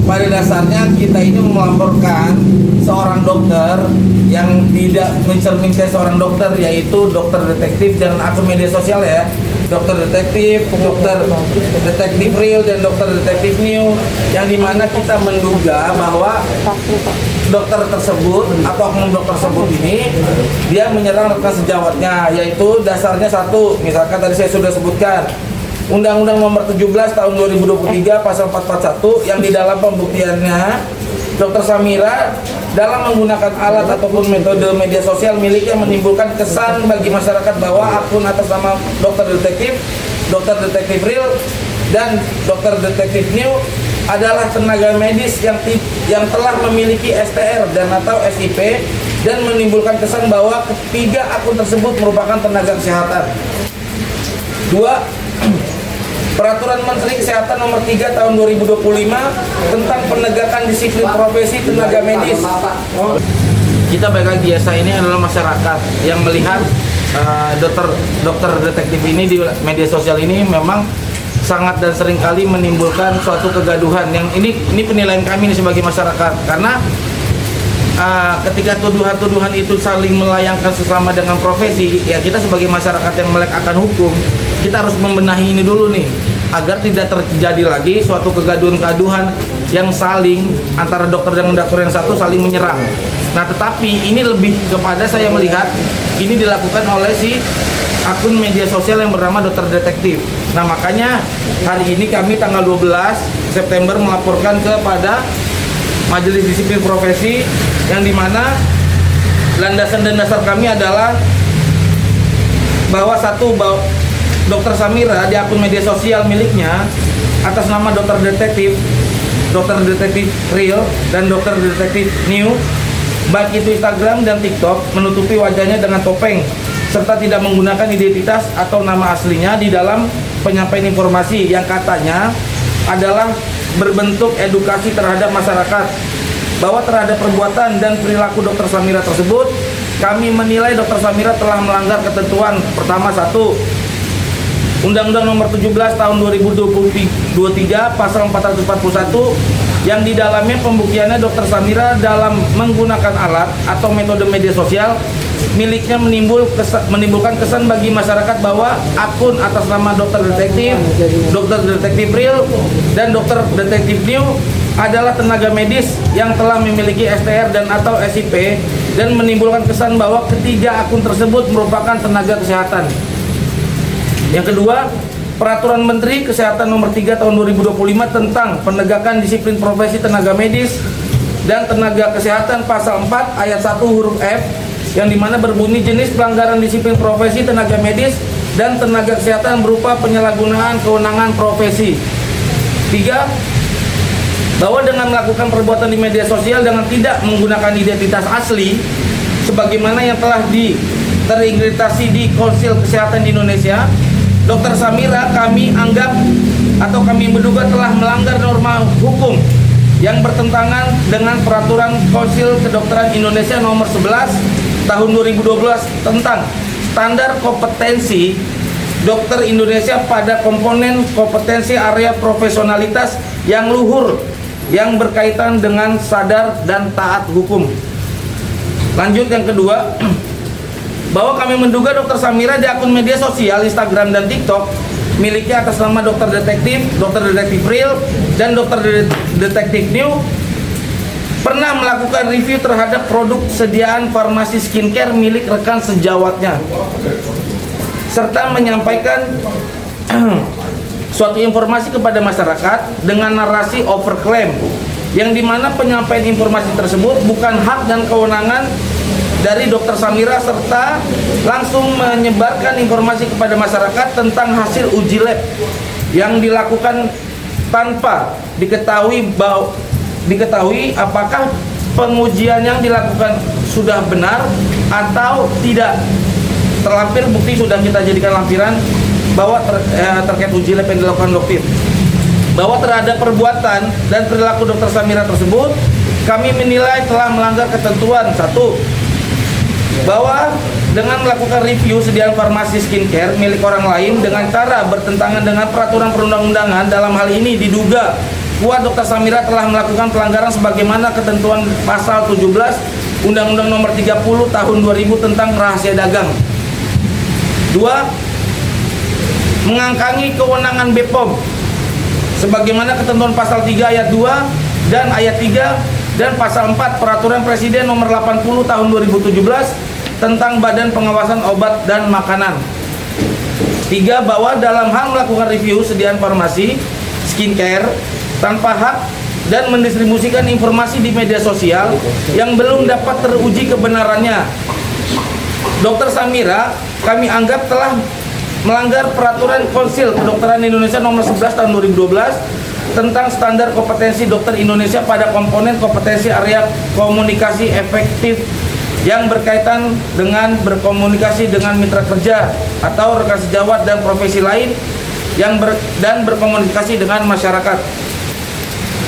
Pada dasarnya kita ini melaporkan seorang dokter yang tidak mencerminkan seorang dokter, yaitu dokter detektif, jangan akun media sosial ya, dokter detektif real dan dokter detektif new, yang dimana kita menduga bahwa dokter tersebut atau oknum dokter tersebut ini dia menyerang rekan sejawatnya, yaitu dasarnya satu, misalkan tadi saya sudah sebutkan Undang-Undang Nomor 17 Tahun 2023 Pasal 441 yang di dalam pembuktiannya Dr. Samira dalam menggunakan alat ataupun metode media sosial miliknya menimbulkan kesan bagi masyarakat bahwa akun atas nama dokter detektif real dan dokter detektif new adalah tenaga medis yang telah memiliki STR dan atau SIP dan menimbulkan kesan bahwa ketiga akun tersebut merupakan tenaga kesehatan. 2. Peraturan Menteri Kesehatan Nomor 3 Tahun 2025 tentang penegakan disiplin profesi tenaga medis. Kita balik lagi ya, saya ini adalah masyarakat yang melihat dokter detektif ini di media sosial ini memang sangat dan sering kali menimbulkan suatu kegaduhan. Yang ini penilaian kami nih sebagai masyarakat, karena ketika tuduhan-tuduhan itu saling melayangkan sesama dengan profesi, ya kita sebagai masyarakat yang melek akan hukum, kita harus membenahi ini dulu nih, agar tidak terjadi lagi suatu kegaduhan-kegaduhan yang saling antara dokter dengan dokter yang satu saling menyerang. Nah, tetapi ini lebih kepada saya melihat ini dilakukan oleh si akun media sosial yang bernama dokter detektif. Nah, makanya hari ini kami tanggal 12 September melaporkan kepada Majelis Disiplin Profesi, yang dimana landasan dan dasar kami adalah bahwa Dr. Samira di akun media sosial miliknya atas nama dokter detektif real dan dokter detektif new, baik itu Instagram dan TikTok, menutupi wajahnya dengan topeng serta tidak menggunakan identitas atau nama aslinya di dalam penyampaian informasi yang katanya adalah berbentuk edukasi terhadap masyarakat bahwa terhadap perbuatan dan perilaku Dr. Samira tersebut, kami menilai Dr. Samira telah melanggar ketentuan pertama, satu, Undang-Undang Nomor 17 Tahun 2023 Pasal 441 yang di dalamnya pembuktiannya Dr. Samira dalam menggunakan alat atau metode media sosial miliknya menimbulkan kesan bagi masyarakat bahwa akun atas nama dokter detektif real dan dokter detektif new adalah tenaga medis yang telah memiliki STR dan atau SIP dan menimbulkan kesan bahwa ketiga akun tersebut merupakan tenaga kesehatan. Yang kedua, Peraturan Menteri Kesehatan Nomor 3 Tahun 2025 tentang penegakan disiplin profesi tenaga medis dan tenaga kesehatan Pasal 4 Ayat 1 huruf F, yang dimana berbunyi jenis pelanggaran disiplin profesi tenaga medis dan tenaga kesehatan berupa penyalahgunaan kewenangan profesi. 3. Bahwa dengan melakukan perbuatan di media sosial dengan tidak menggunakan identitas asli sebagaimana yang telah terintegrasi di Konsil Kesehatan di Indonesia, Dr. Samira kami anggap atau kami menduga telah melanggar norma hukum yang bertentangan dengan Peraturan Konsil Kedokteran Indonesia Nomor 11 Tahun 2012 tentang standar kompetensi dokter Indonesia pada komponen kompetensi area profesionalitas yang luhur yang berkaitan dengan sadar dan taat hukum. Lanjut yang kedua, bahwa kami menduga Dr. Samira di akun media sosial Instagram dan TikTok miliknya atas nama dokter detektif real dan dokter detektif new pernah melakukan review terhadap produk sediaan farmasi skincare milik rekan sejawatnya serta menyampaikan suatu informasi kepada masyarakat dengan narasi overclaim, yang dimana penyampaian informasi tersebut bukan hak dan kewenangan dari Dr. Samira serta langsung menyebarkan informasi kepada masyarakat tentang hasil uji lab yang dilakukan tanpa diketahui apakah pengujian yang dilakukan sudah benar atau tidak. Terlampir bukti sudah kita jadikan lampiran bahwa terkait uji lab yang dilakukan dokter, bahwa terhadap perbuatan dan perilaku Dr. Samira tersebut kami menilai telah melanggar ketentuan. Satu, bahwa dengan melakukan review sediaan farmasi skincare milik orang lain dengan cara bertentangan dengan peraturan perundang-undangan, dalam hal ini diduga Kuat Dr. Samira telah melakukan pelanggaran sebagaimana ketentuan pasal 17 Undang-Undang Nomor 30 Tahun 2000 tentang rahasia dagang. 2. Mengangkangi kewenangan BPOM sebagaimana ketentuan pasal 3 ayat 2 dan ayat 3 dan pasal 4 Peraturan Presiden Nomor 80 Tahun 2017 tentang Badan Pengawasan Obat dan Makanan. 3. Bahwa dalam hal melakukan review sediaan farmasi, skincare tanpa hak dan mendistribusikan informasi di media sosial yang belum dapat teruji kebenarannya, Dr. Samira kami anggap telah melanggar Peraturan Konsil Kedokteran Indonesia Nomor 11 Tahun 2012 tentang standar kompetensi dokter Indonesia pada komponen kompetensi area komunikasi efektif yang berkaitan dengan berkomunikasi dengan mitra kerja atau rekan sejawat dan profesi lain dan berkomunikasi dengan masyarakat.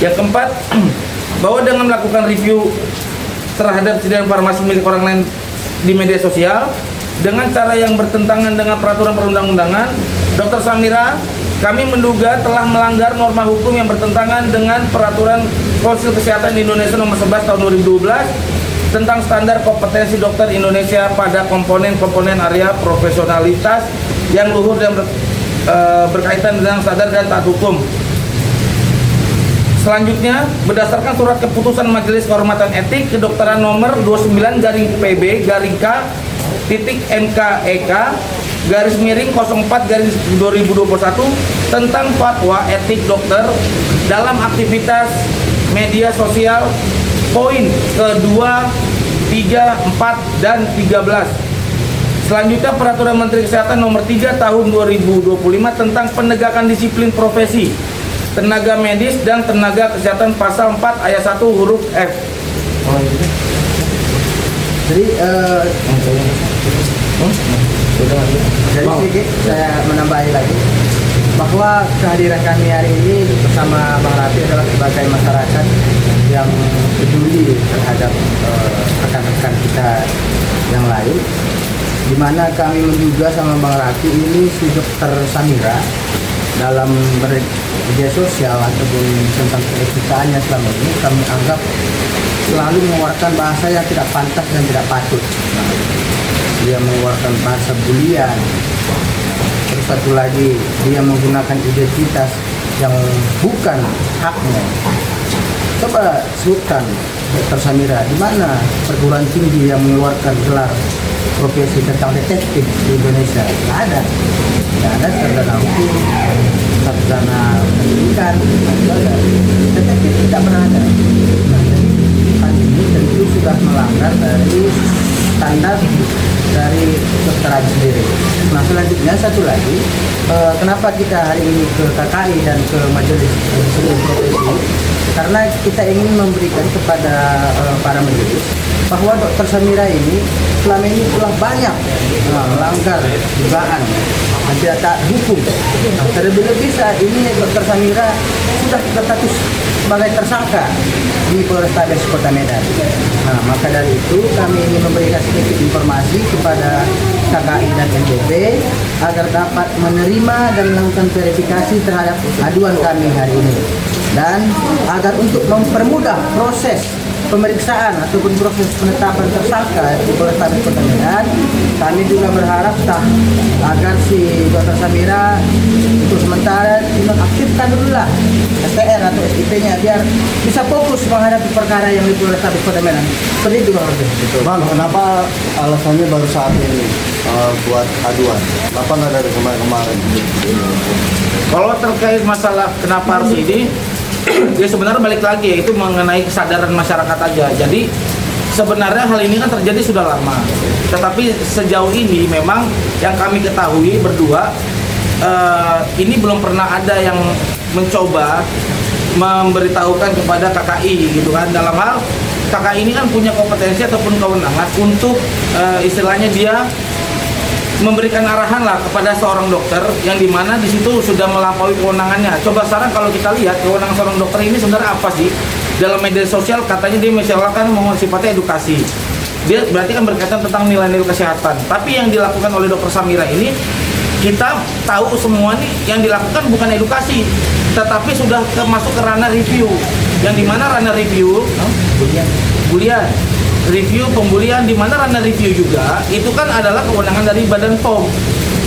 Yang keempat, bahwa dengan melakukan review terhadap sediaan farmasi milik orang lain di media sosial dengan cara yang bertentangan dengan peraturan perundang-undangan, Dr. Samira kami menduga telah melanggar norma hukum yang bertentangan dengan peraturan Konsil Kesehatan Indonesia Nomor 11 Tahun 2012 tentang standar kompetensi dokter Indonesia pada komponen-komponen area profesionalitas yang luhur dan berkaitan dengan standar dan taat hukum. Selanjutnya, berdasarkan surat keputusan Majelis Kehormatan Etik Kedokteran Nomor 29-PB-KTIK-04-2021 tentang fatwa etik dokter dalam aktivitas media sosial poin kedua, 3, 4, dan 13. Selanjutnya, Peraturan Menteri Kesehatan Nomor 3 Tahun 2025 tentang penegakan disiplin profesi tenaga medis dan tenaga kesehatan pasal 4 ayat 1 huruf F. Jadi sedikit saya menambahi lagi bahwa kehadiran kami hari ini bersama Bang Raffi adalah sebagai masyarakat yang peduli terhadap rekan-rekan kita yang lain, di mana kami menduga sama Bang Raffi ini si Dr. Samira dalam media sosial ataupun tentang keetikaannya selama ini kami anggap selalu mengeluarkan bahasa yang tidak pantas dan tidak patut. Dia mengeluarkan bahasa bulian. Terus satu lagi, dia menggunakan identitas yang bukan haknya. Coba sebutkan Dr. Samira, di mana perguruan tinggi yang mengeluarkan gelar profesi tentang detektif di Indonesia? Tidak ada. Tidak ada sarjana hukum, sarjana pendidikan, detektif tidak pernah ada. Nah, ini tentu sudah melanggar dari standar dari kedokteran sendiri. Nah, selanjutnya satu lagi, kenapa kita hari ini ke KKI dan ke Majelis Seluruh Profesi? Karena kita ingin memberikan kepada para majelis bahwa Dr. Samira ini selama ini telah banyak melanggar dugaan dan tidak taat hukum. Nah, terlebih-lebih saat ini Dr. Samira sudah berstatus sebagai tersangka di Polrestabes Kota Medan. Nah, maka dari itu kami ingin memberikan sedikit informasi kepada KKI dan NPB agar dapat menerima dan melakukan verifikasi terhadap aduan kami hari ini, dan agar untuk mempermudah proses pemeriksaan ataupun proses penetapan tersangka di Polrestabes Kota Medan, kami juga berharap agar si Dr. Samira untuk sementara dinonaktifkan dulu lah STR atau SIP-nya biar bisa fokus menghadapi perkara yang di Polrestabes Kota Medan. Seperti itu Bang. Bang, kenapa alasannya baru saat ini buat aduan? Kenapa nggak dari kemarin-kemarin? Kalau terkait masalah kenapa harus ini, ya sebenarnya balik lagi ya, itu mengenai kesadaran masyarakat aja. Jadi sebenarnya hal ini kan terjadi sudah lama, tetapi sejauh ini memang yang kami ketahui berdua ini belum pernah ada yang mencoba memberitahukan kepada KKI gitu kan, dalam hal KKI ini kan punya kompetensi ataupun kewenangan untuk istilahnya dia memberikan arahan lah kepada seorang dokter yang dimana di situ sudah melampaui kewenangannya. Coba sekarang kalau kita lihat kewenangan seorang dokter ini sebenarnya apa sih? Dalam media sosial katanya dia misalkan mau sifatnya edukasi. Dia berarti kan berkaitan tentang nilai-nilai kesehatan. Tapi yang dilakukan oleh Dr. Samira ini kita tahu semua nih yang dilakukan bukan edukasi, tetapi sudah masuk ke ranah review. Yang dimana ranah review, bulian, review pembulian, dimana ranah review juga itu kan adalah kewenangan dari Badan POM.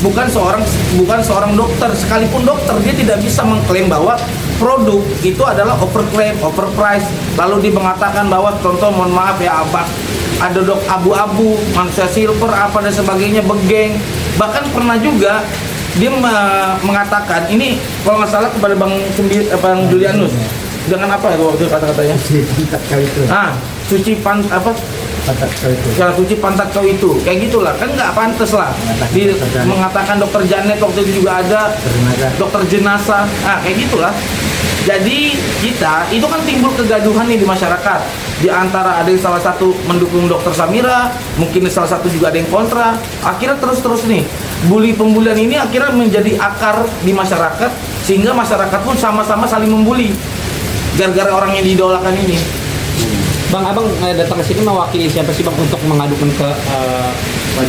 Bukan seorang dokter, sekalipun dokter dia tidak bisa mengklaim bahwa produk itu adalah overclaim, overprice, lalu dia mengatakan bahwa contoh mohon maaf ya abang, ada dok abu-abu, manusia silver apa dan sebagainya, begeng. Bahkan pernah juga dia mengatakan ini kalau nggak salah kepada Bang Julianus dengan apa ya waktu kata-katanya? Suci pantat kau itu kayak gitulah, kan nggak pantas lah mengatakan dokter Janet waktu itu juga ada dokter jenazah, kayak gitulah. Jadi kita itu kan timbul kegaduhan nih di masyarakat, di antara ada yang salah satu mendukung dokter Samira, mungkin salah satu juga ada yang kontra, akhirnya terus nih pembulian ini akhirnya menjadi akar di masyarakat, sehingga masyarakat pun sama-sama saling membuli gara-gara orang yang diidolakan ini. Bang, abang datang ke sini mewakili siapa sih bang untuk mengadukan ke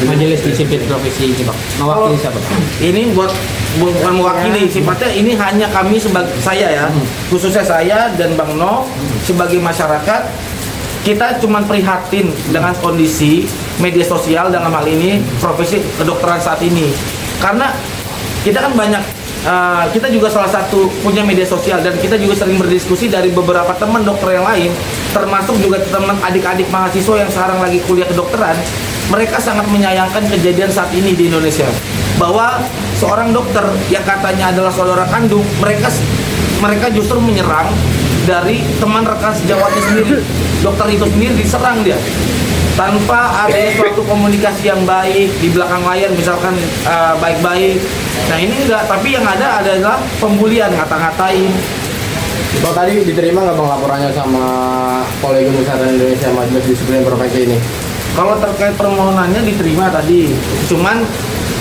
majelis disiplin profesi ini bang? Mewakili siapa? Ini bukan mewakili, sifatnya ini hanya kami sebagai saya ya, khususnya saya dan Bang No sebagai masyarakat, kita cuma prihatin dengan kondisi media sosial dalam hal ini profesi kedokteran saat ini, karena kita kan banyak. Kita juga salah satu punya media sosial dan kita juga sering berdiskusi dari beberapa teman dokter yang lain, termasuk juga teman adik-adik mahasiswa yang sekarang lagi kuliah kedokteran. Mereka sangat menyayangkan kejadian saat ini di Indonesia, bahwa seorang dokter yang katanya adalah saudara kandung, mereka justru menyerang dari teman rekan sejawatnya sendiri. Dokter itu sendiri diserang dia tanpa adanya suatu komunikasi yang baik di belakang layar, misalkan baik-baik. Nah ini enggak, tapi yang ada adalah pembulian, ngata-ngatain. Bang, tadi diterima nggak bang laporannya sama Kolegium Kesehatan Indonesia Majelis Disiplin Profesi ini? Kalau terkait permohonannya diterima tadi, cuman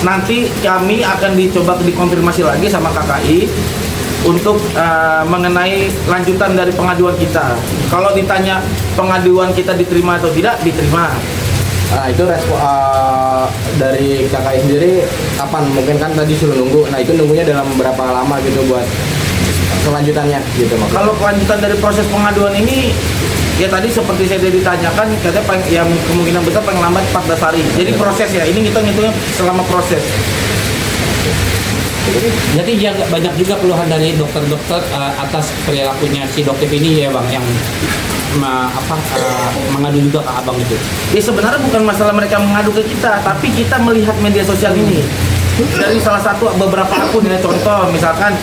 nanti kami akan dicoba dikonfirmasi lagi sama KKI untuk mengenai lanjutan dari pengaduan kita. Kalau ditanya pengaduan kita diterima atau tidak, diterima. Itu respon dari KKI sendiri kapan? Mungkin kan tadi suruh nunggu. Nah itu nunggunya dalam berapa lama gitu buat kelanjutannya gitu maksudnya? Kalau kelanjutan dari proses pengaduan ini, ya tadi seperti saya tadi ditanyakan, katanya yang kemungkinan besar paling lambat 14 hari. Jadi proses ya, ini kita ngitungnya selama proses. Jadi ya banyak juga keluhan dari dokter-dokter atas perilakunya si dokter ini ya bang, yang mengadu juga ke abang itu. Ya sebenarnya bukan masalah mereka mengadu ke kita, tapi kita melihat media sosial ini dari salah satu beberapa akun ya. Contoh misalkan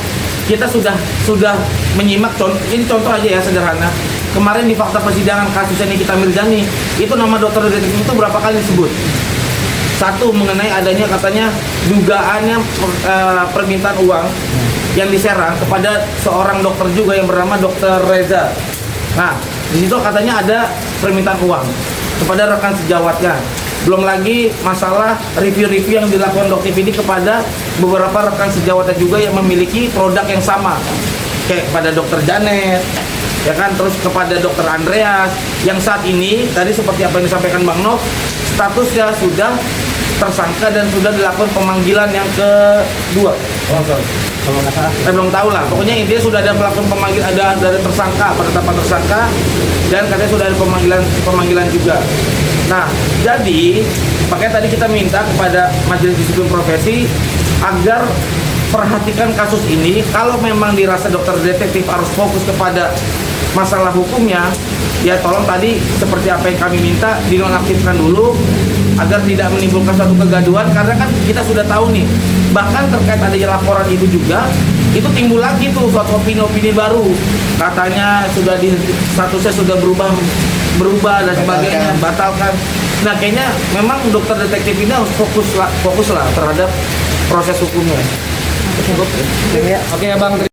kita sudah menyimak, ini contoh aja ya sederhana. Kemarin di fakta persidangan kasusnya Nikita Mirzani, itu nama dokter detektif itu berapa kali disebut? Satu, mengenai adanya katanya dugaannya permintaan uang yang diserang kepada seorang dokter juga yang bernama Dokter Reza. Nah, di situ katanya ada permintaan uang kepada rekan sejawatnya. Belum lagi masalah review-review yang dilakukan Dokter ini kepada beberapa rekan sejawatnya juga yang memiliki produk yang sama, kayak kepada Dokter Janet, ya kan, terus kepada Dokter Andreas, yang saat ini tadi seperti apa yang disampaikan Bang Nov, statusnya sudah tersangka dan sudah dilakukan pemanggilan yang kedua. Kalau nggak salah. Belum tahu lah. Pokoknya intinya sudah ada melakukan pemanggilan, ada dari tersangka, penetapan tersangka, dan katanya sudah ada pemanggilan juga. Nah, jadi makanya tadi kita minta kepada Majelis Disiplin Profesi agar perhatikan kasus ini. Kalau memang dirasa dokter detektif harus fokus kepada masalah hukumnya, ya tolong tadi seperti apa yang kami minta dinonaktifkan dulu agar tidak menimbulkan suatu kegaduhan, karena kan kita sudah tahu nih, bahkan terkait adanya laporan itu juga itu timbul lagi tuh suatu opini-opini baru, katanya sudah statusnya sudah berubah dan sebagainya, batalkan. Nah kayaknya memang dokter detektif ini harus fokus lah terhadap proses hukumnya. Oke ya bang.